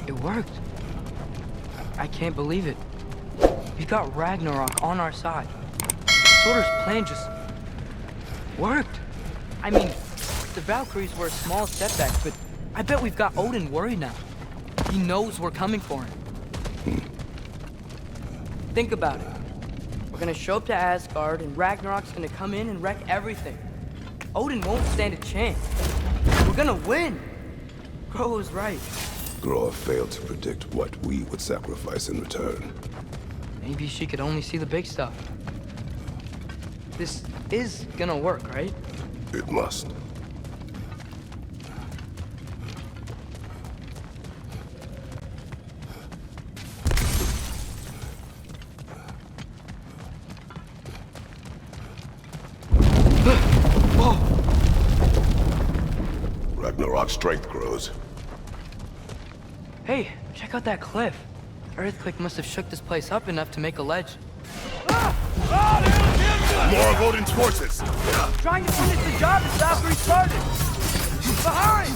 It worked. I can't believe it. We got Ragnarok on our side. Surtur's plan just worked. I mean, the Valkyries were a small setback, but I bet we've got Odin worried now. He knows we're coming for him. Think about it. We're gonna show up to Asgard, and Ragnarok's gonna come in and wreck everything. Odin won't stand a chance. We're gonna win. Groa was right. Groa failed to predict what we would sacrifice in return. Maybe she could only see the big stuff. This is gonna work, right? It must. Ragnarok's strength grows. Hey, check out that cliff. The earthquake must have shook this place up enough to make a ledge. More of Odin's forces! Trying to finish the job as Valkyrie started! Behind!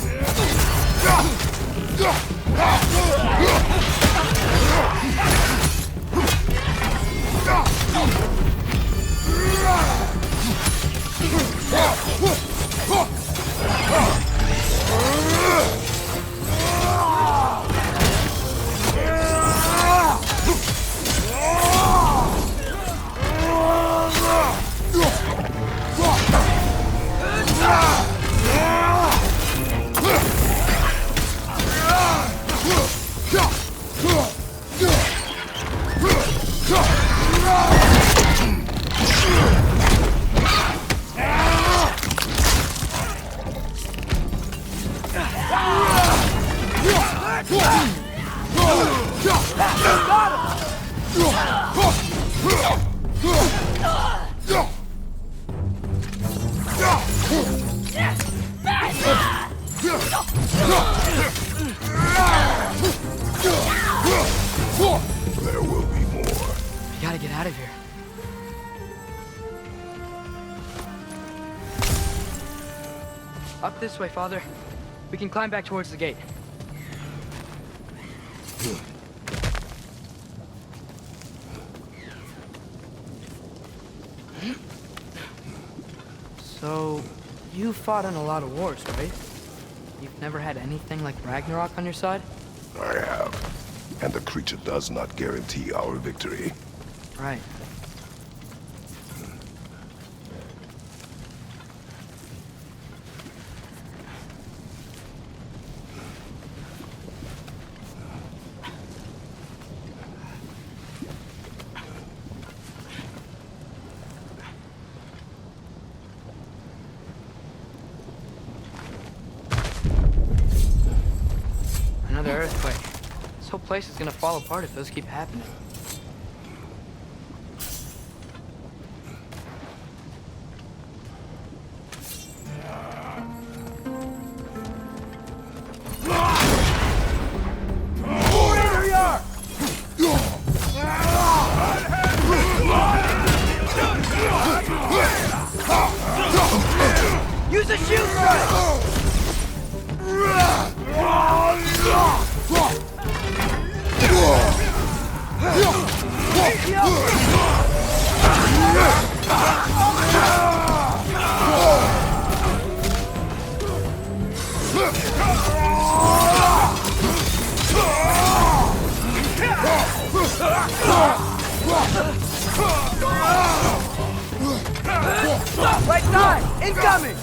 There will be more. We gotta get out of here. Up this way, Father. We can climb back towards the gate. So, you fought in a lot of wars, right? You've never had anything like Ragnarok on your side? I have. And the creature does not guarantee our victory. Right. Another earthquake. This whole place is gonna fall apart if those keep happening. Use a shield strike! Right side! Incoming!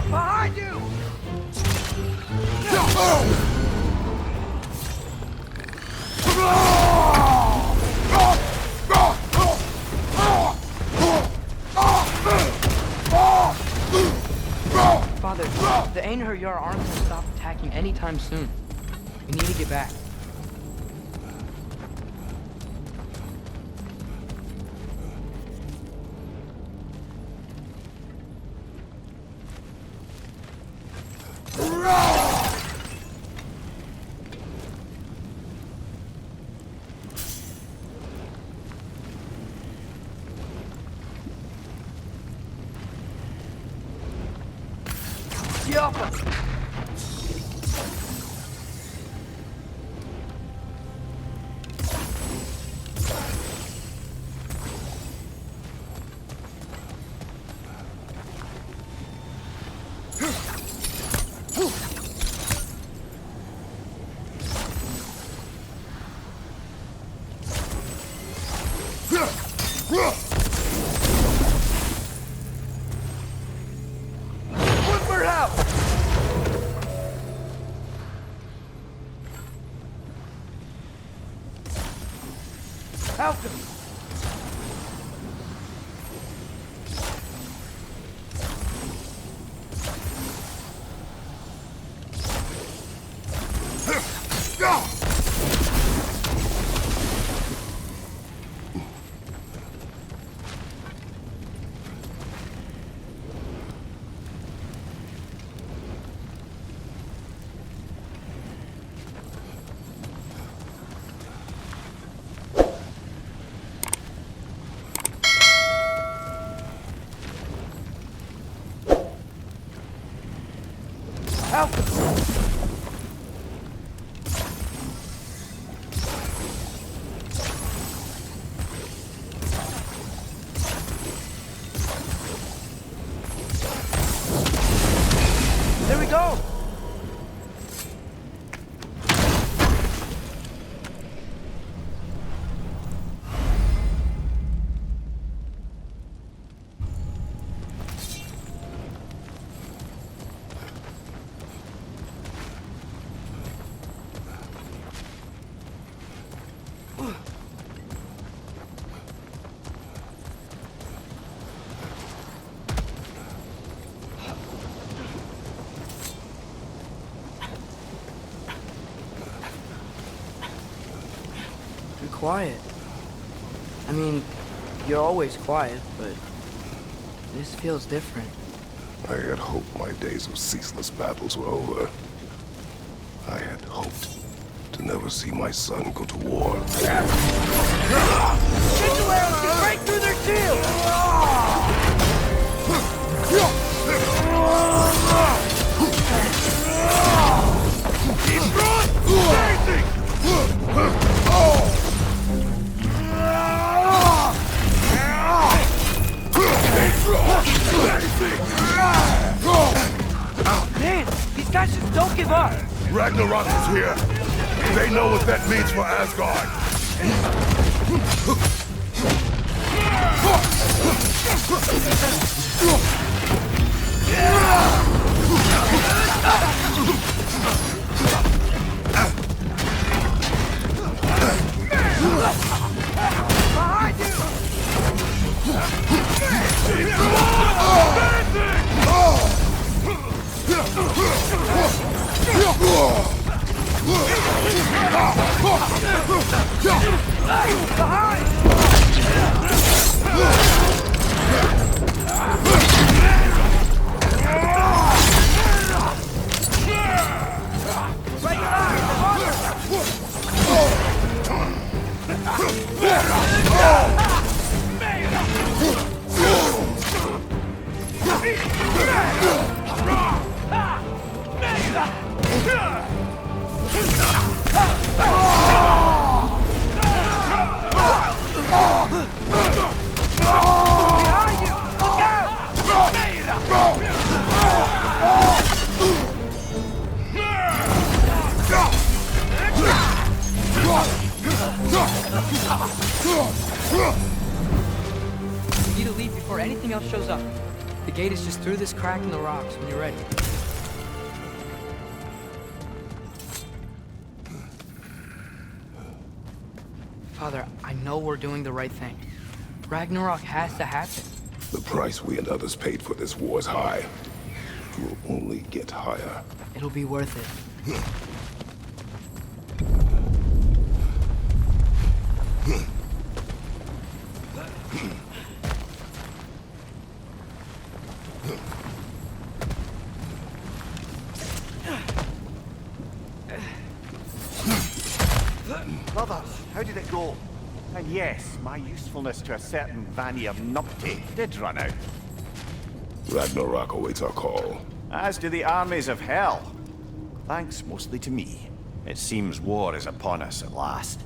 Behind you! Father, the Einherjar aren't gonna stop attacking anytime soon. We need to get back. Alva! There we go! Quiet. I mean, you're always quiet, but this feels different. I had hoped my days of ceaseless battles were over. I had hoped to never see my son go to war. Arrows can break through their shield! Man, these guys just don't give up. Ragnarok is here. They know what that means for Asgard. Behind you! to leave before anything else shows up. The gate is just through this crack in the rocks when you're ready. Father, I know we're doing the right thing. Ragnarok has to happen. The price we and others paid for this war is high. It will only get higher. It'll be worth it. Brothers, how did it go? And yes, my usefulness to a certain Vanny of numpty did run out. Ragnarok awaits our call. As do the armies of hell. Thanks mostly to me. It seems war is upon us at last.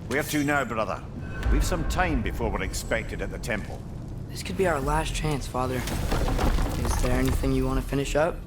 Where to now, brother? We've some time before we're expected at the temple. This could be our last chance, Father. Is there anything you want to finish up?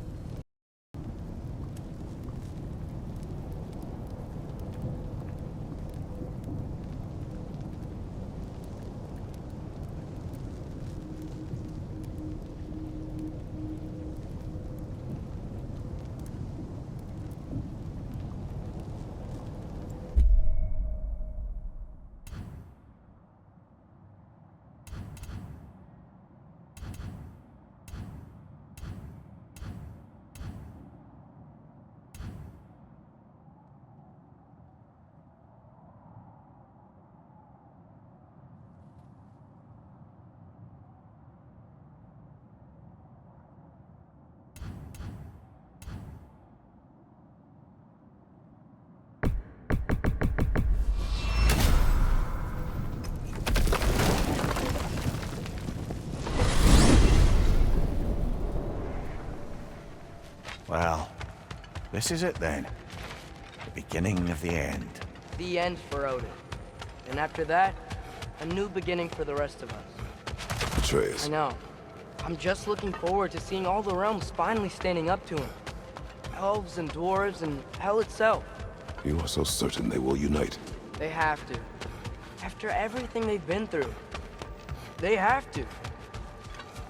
Well, this is it then. The beginning of the end. The end for Odin. And after that, a new beginning for the rest of us. Atreus. I know. I'm just looking forward to seeing all the realms finally standing up to him. Elves and dwarves and hell itself. You are so certain they will unite. They have to. After everything they've been through. They have to.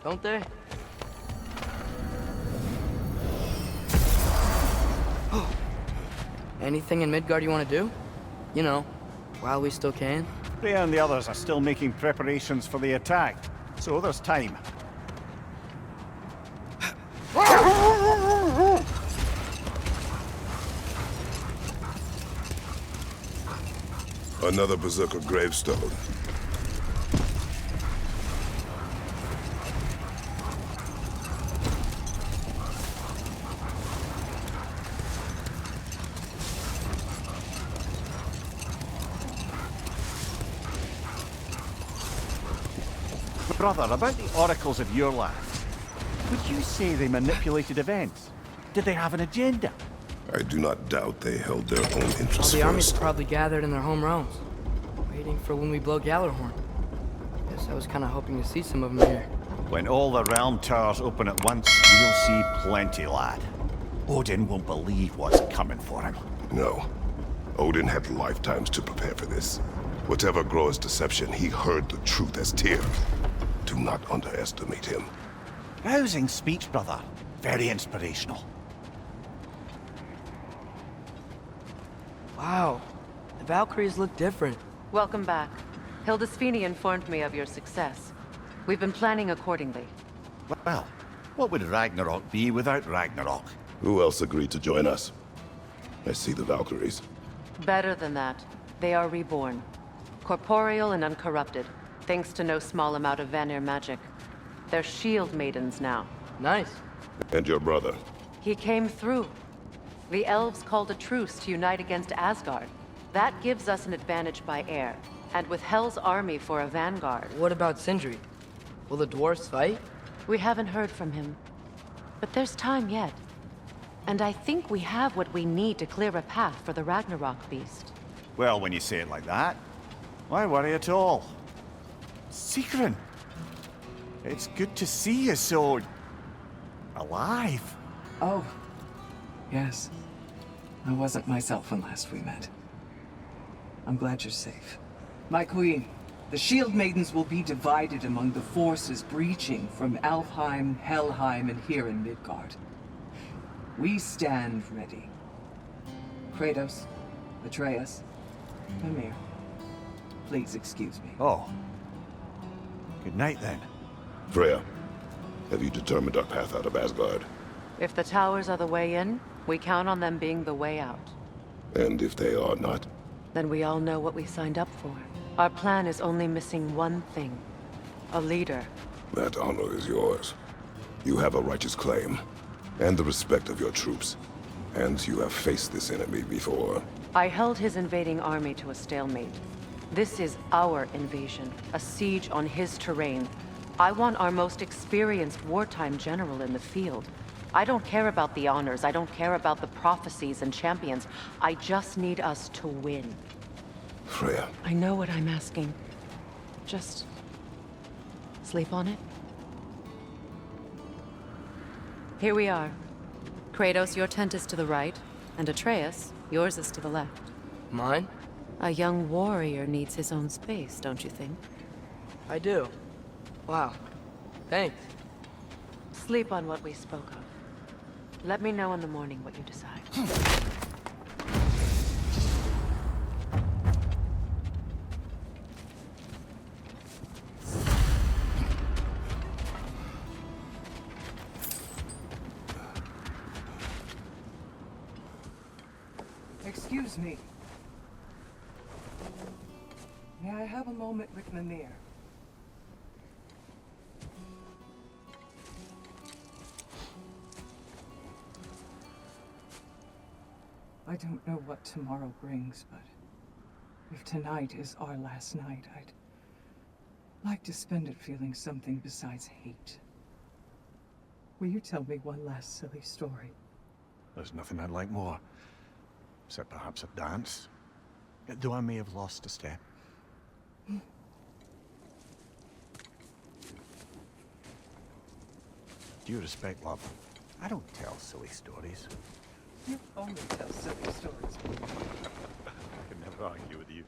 Don't they? Anything in Midgard you want to do? You know, while we still can. Freya and the others are still making preparations for the attack, so there's time. Another berserker gravestone. Brother, about the oracles of your land, would you say they manipulated events? Did they have an agenda? I do not doubt they held their own All interests the armies first. probably gathered in their home realms, waiting for when we blow Gjallarhorn. Guess I was kind of hoping to see some of them here. When all the realm towers open at once, we'll see plenty, lad. Odin won't believe what's coming for him. No. Odin had lifetimes to prepare for this. Whatever Groa's deception, he heard the truth as Tyr. Do not underestimate him. Rousing speech, brother. Very inspirational. Wow, the Valkyries look different. Welcome back. Hildisfini informed me of your success. We've been planning accordingly. Well, what would Ragnarok be without Ragnarok? Who else agreed to join us? I see the Valkyries. Better than that, they are reborn. Corporeal and uncorrupted, thanks to no small amount of Vanir magic. They're shield maidens now. Nice. And your brother. He came through. The elves called a truce to unite against Asgard. That gives us an advantage by air, and with Hell's army for a vanguard. What about Sindri? Will the dwarves fight? We haven't heard from him. But there's time yet. And I think we have what we need to clear a path for the Ragnarok beast. Well, when you say it like that, why worry at all? Sigrun! It's good to see you so... alive. Oh, yes. I wasn't myself when last we met. I'm glad you're safe. My queen, the Shield Maidens will be divided among the forces breaching from Alfheim, Helheim, and here in Midgard. We stand ready. Kratos, Atreus, Mimir, please excuse me. Oh. Good night, then. Freya, have you determined our path out of Asgard? If the towers are the way in, we count on them being the way out. And if they are not? Then we all know what we signed up for. Our plan is only missing one thing. A leader. That honor is yours. You have a righteous claim, and the respect of your troops. And you have faced this enemy before. I held his invading army to a stalemate. This is our invasion, a siege on his terrain. I want our most experienced wartime general in the field. I don't care about the honors, I don't care about the prophecies and champions. I just need us to win. Freya. I know what I'm asking. Just sleep on it. Here we are. Kratos, your tent is to the right, and Atreus, yours is to the left. Mine? A young warrior needs his own space, don't you think? I do. Wow. Thanks. Sleep on what we spoke of. Let me know in the morning what you decide. Excuse me. May I have a moment with Mimir? I don't know what tomorrow brings, but if tonight is our last night, I'd like to spend it feeling something besides hate. Will you tell me one last silly story? There's nothing I'd like more. Except perhaps a dance. Though I may have lost a step. Due respect, love, I don't tell silly stories. You only tell silly stories. I can never argue with you.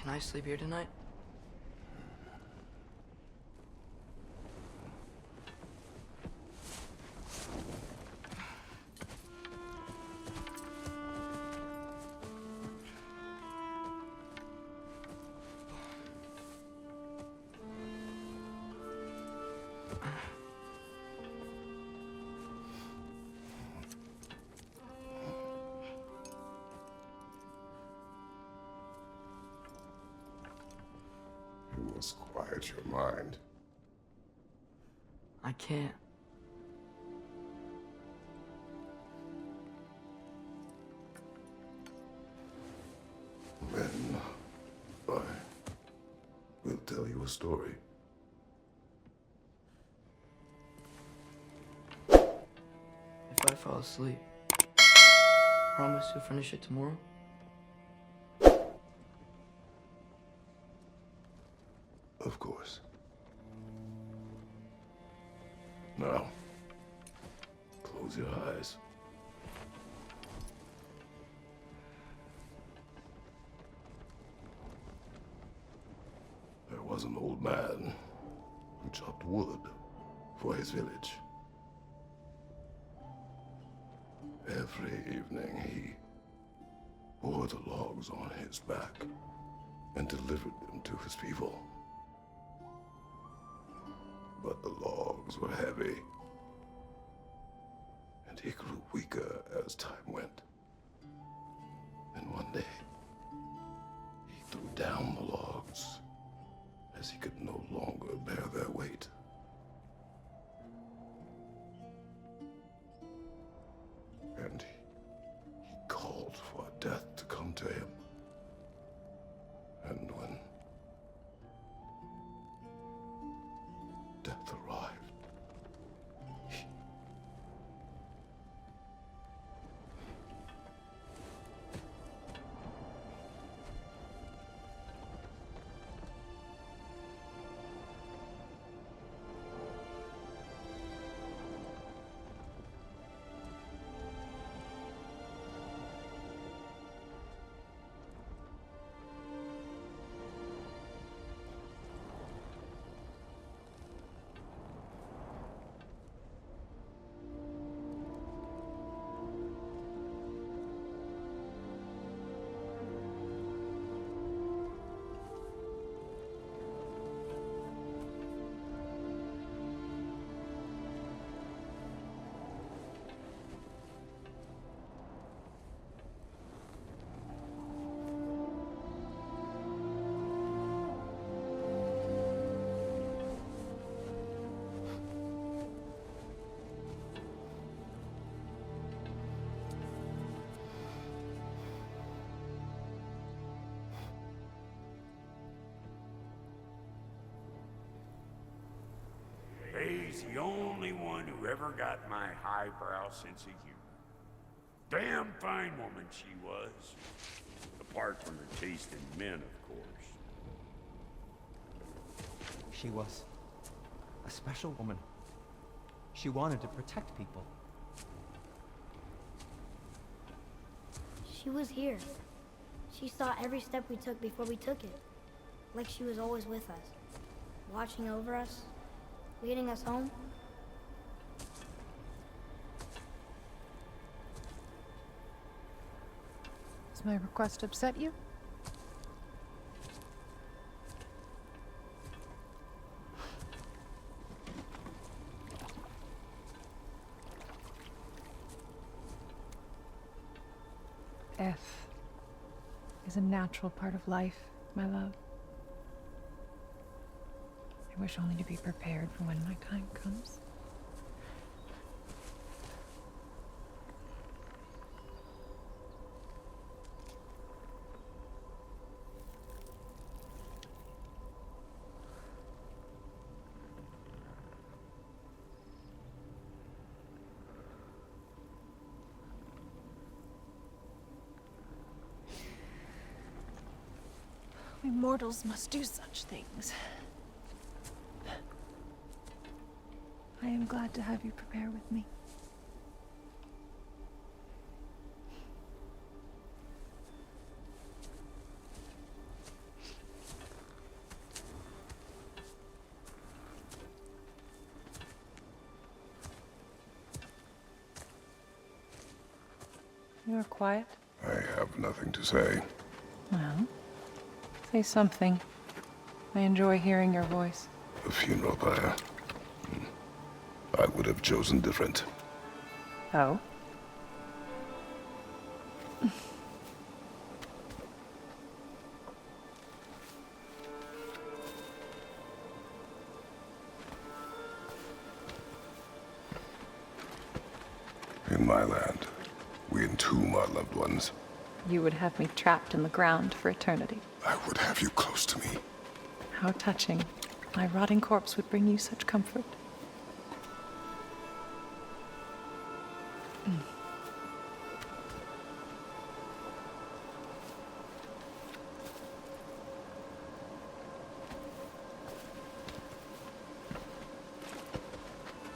Can I sleep here tonight? You must quiet your mind. I can't. Then I will tell you a story. If I fall asleep, promise you'll finish it tomorrow? Of course. Now, close your eyes. There was an old man who chopped wood for his village. Every evening he bore the logs on his back and delivered them to his people. But the logs were heavy, and he grew weaker as time went. And one day, he threw down the logs as he could no longer bear their weight. And he called for death to come to him. And when death arrived, Faye's the only one who ever got my highbrow sense of humor. Damn fine woman she was. Apart from her taste in men, of course. She was a special woman. She wanted to protect people. She was here. She saw every step we took before we took it. Like she was always with us. Watching over us. Leading us home. Does my request upset you? Death is a natural part of life, my love. I wish only to be prepared for when my time comes. We mortals must do such things. I am glad to have you prepare with me. You are quiet? I have nothing to say. Well, say something. I enjoy hearing your voice. A funeral pyre. I would have chosen different. Oh? In my land, we entomb our loved ones. You would have me trapped in the ground for eternity. I would have you close to me. How touching. My rotting corpse would bring you such comfort.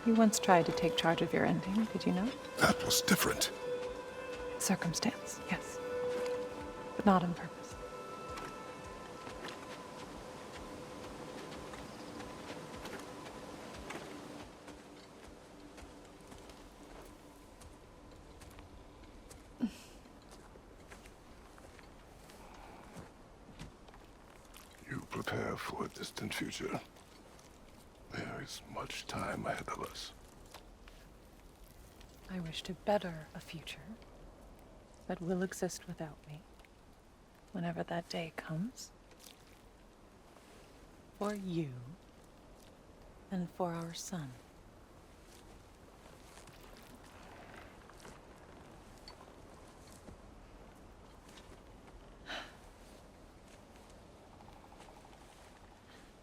You once tried to take charge of your ending, did you know? That was different. Circumstance, yes. But not on purpose. for a distant future. There is much time ahead of us. I wish to better a future that will exist without me, whenever that day comes. For you, and for our son.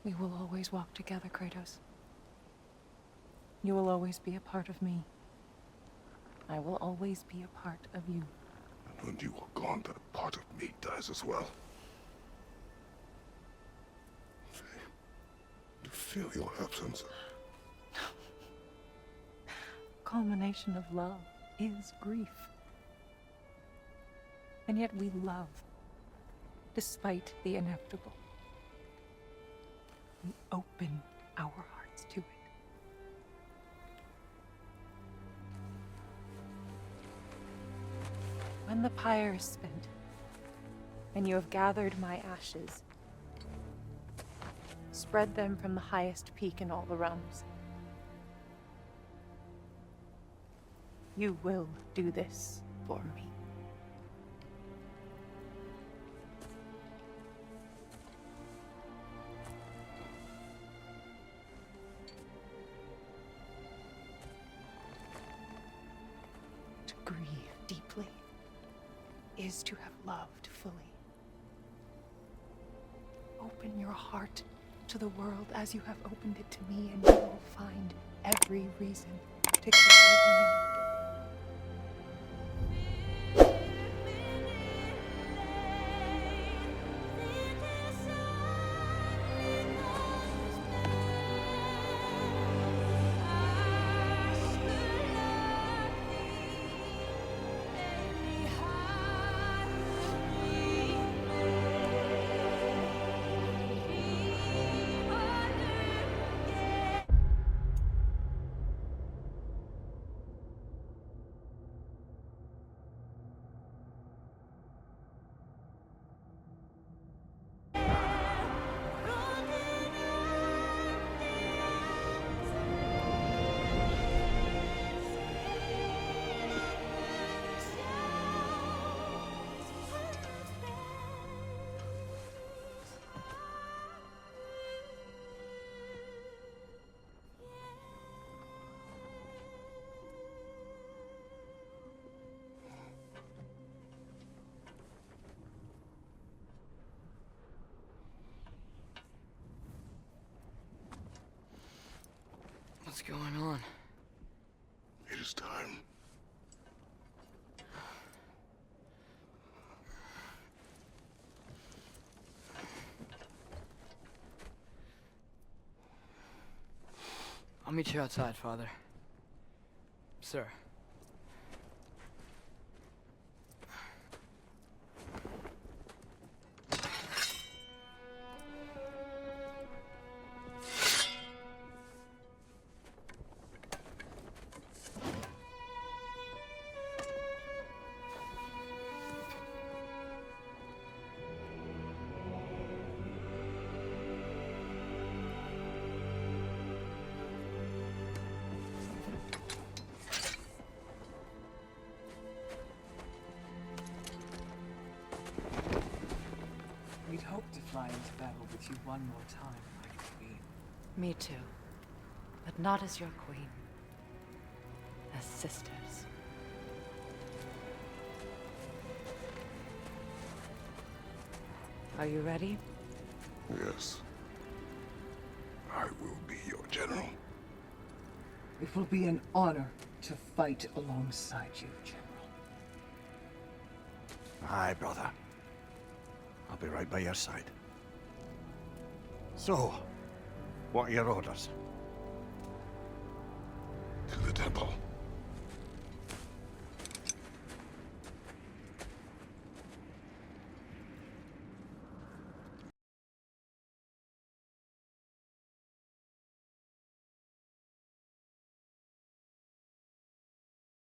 We will always walk together, Kratos. You will always be a part of me. I will always be a part of you. And when you are gone, that part of me dies as well. Faye, you feel your absence. Culmination of love is grief. And yet we love, despite the inevitable. We open our hearts to it. When the pyre is spent, and you have gathered my ashes, spread them from the highest peak in all the realms. You will do this for me. To grieve deeply is to have loved fully. Open your heart to the world as you have opened it to me, and you will find every reason to keep living in it. What's going on? It is time. I'll meet you outside, Father. Sir. We'd hoped to fly into battle with you one more time, my queen. Me too. But not as your queen. As sisters. Are you ready? Yes. I will be your general. It will be an honor to fight alongside you, General. Aye, brother. I'll be right by your side. So, what are your orders? To the temple.